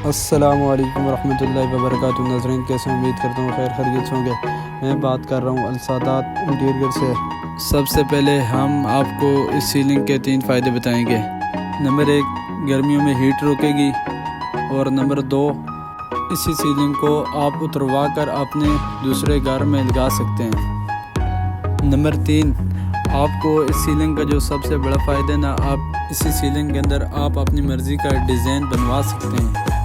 अस्सलामुअलैकुम वरहमतुल्लाहि वबरकातुहू। नाज़रीन कैसे, उम्मीद करता हूँ खैर खैरियत होंगे। मैं बात कर रहा हूँ अलसादात इंटीरियर से। सबसे पहले हम आपको इस सीलिंग के 3 फ़ायदे बताएंगे। नंबर 1, गर्मियों में हीट रोकेगी, और नंबर 2, इसी सीलिंग को आप उतरवा कर अपने दूसरे घर में लगा सकते हैं। नंबर 3, आपको इस सीलिंग का जो सबसे बड़ा फ़ायदा ना, आप इसी सीलिंग के अंदर आप अपनी मर्ज़ी का डिज़ाइन बनवा सकते हैं।